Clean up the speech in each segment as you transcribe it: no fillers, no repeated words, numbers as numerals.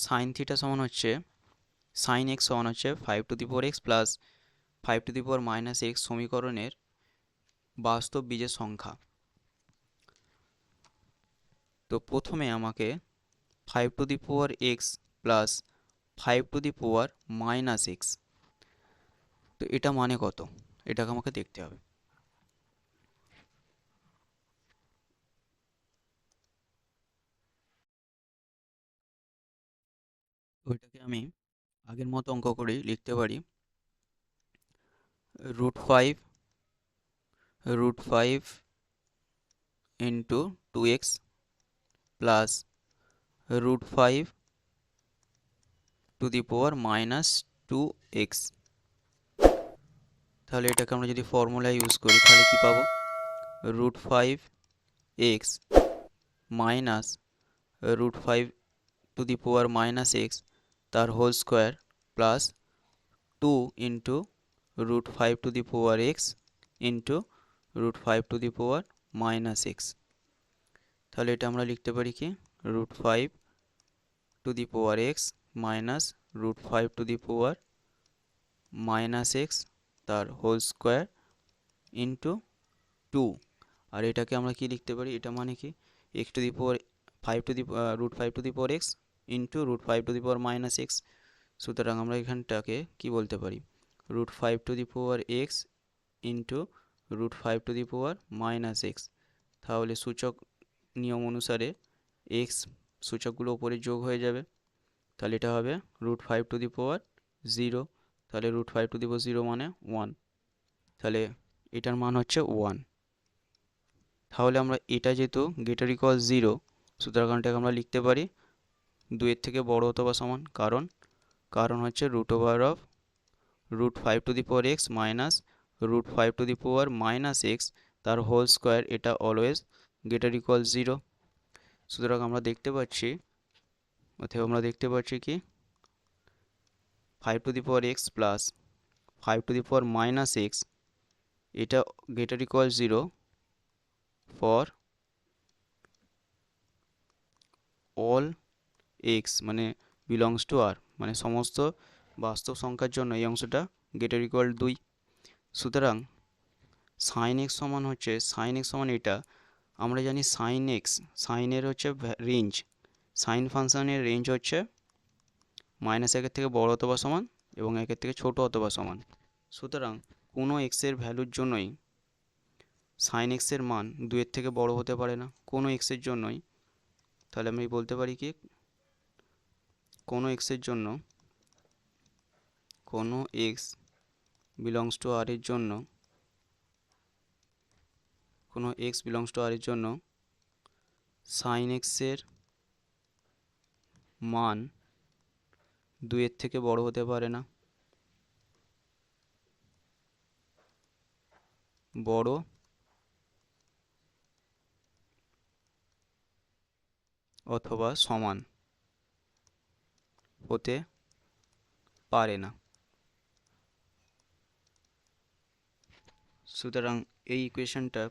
Sine theta সমান হচ্ছে sine x সমান হচ্ছে 5^x প্লাস 5^-x সমীকরণের বাস্তব বীজের সংখ্যা। তো প্রথমে আমাকে 5^x প্লাস 5^-x, তো এটা মানে কত, এটাকে আমাকে দেখতে হবে। ওইটাকে আমি আগের মতো অঙ্ক করেই লিখতে পারি √5 ইন্টু 2x প্লাস √5^-2x। তাহলে এটাকে আমরা যদি ফর্মুলা ইউজ করি তাহলে কি পাবো, √5x মাইনাস √5^-x তার whole square plus 2 into √5^x into √5^-x। তাহলে এটা আমরা লিখতে পারি কি √5^x মাইনাস √5^-x তার হোল স্কোয়ার ইন্টু 2। আর এটাকে আমরা কি লিখতে পারি, এটা মানে কি √5^x ইন্টু √5^-x। সুতরাং আমরা এখানটাকে কি বলতে পারি, √5^x ইন্টু √5^-x। তাহলে সূচক নিয়ম অনুসারে x সূচকগুলো উপরে যোগ হয়ে যাবে, তাহলে এটা হবে √5^0। তাহলে √5^0 মানে 1, তাহলে এটার মান হচ্ছে 1। তাহলে আমরা এটা যেহেতু গ্রেটার ইকুয়াল 0, সুতরাং এটাকে আমরা লিখতে পারি 2-এর থেকে বড় অথবা সমান, কারণ হচ্ছে √5^x মাইনাস √5^-x তার হোল স্কোয়ার, এটা অলওয়েজ গ্রেটার ইকুয়াল 0। সুতরাং আমরা দেখতে পাচ্ছি কি 5^x প্লাস 5^-x এটা greater equal 0 for all x মানে বিলংস টু r, মানে সমস্ত বাস্তব সংখ্যার জন্য এই অংশটা গ্রেটার ইকুয়াল 2। সুতরাং সাইন এক্স সমান এটা আমরা জানি সাইনের হচ্ছে রেঞ্জ, সাইন ফাংশনের রেঞ্জ হচ্ছে -1 থেকে বড় অথবা সমান এবং 1 থেকে ছোট অথবা সমান। সুতরাং কোনো এক্সের ভ্যালুর জন্যই সাইন এক্সের মান 2-এর থেকে বড় হতে পারে না, কোনো এক্সের জন্যই। তাহলে আমি বলতে পারি কি কোনো এক্সের জন্য, কোনো এক্স বিলংস টু আর এর জন্য, কোনো এক্স বিলংস টু আর এর জন্য সাইন এক্সের মান 2-এর থেকে বড় হতে পারে না, বড় অথবা সমান হতে পারে না। সুতরাং এই ইকুয়েশনটা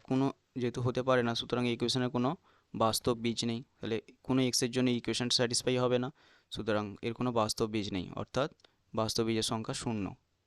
যেহেতু হতে পারে না, সুতরাং এই ইকুয়েশনের কোনো বাস্তব বীজ নেই। তাহলে কোনো এক্সের জন্য এই ইকুয়েশন স্যাটিসফাই হবে না, সুতরাং এর কোনো বাস্তব বীজ নেই, অর্থাৎ বাস্তব বীজের সংখ্যা 0।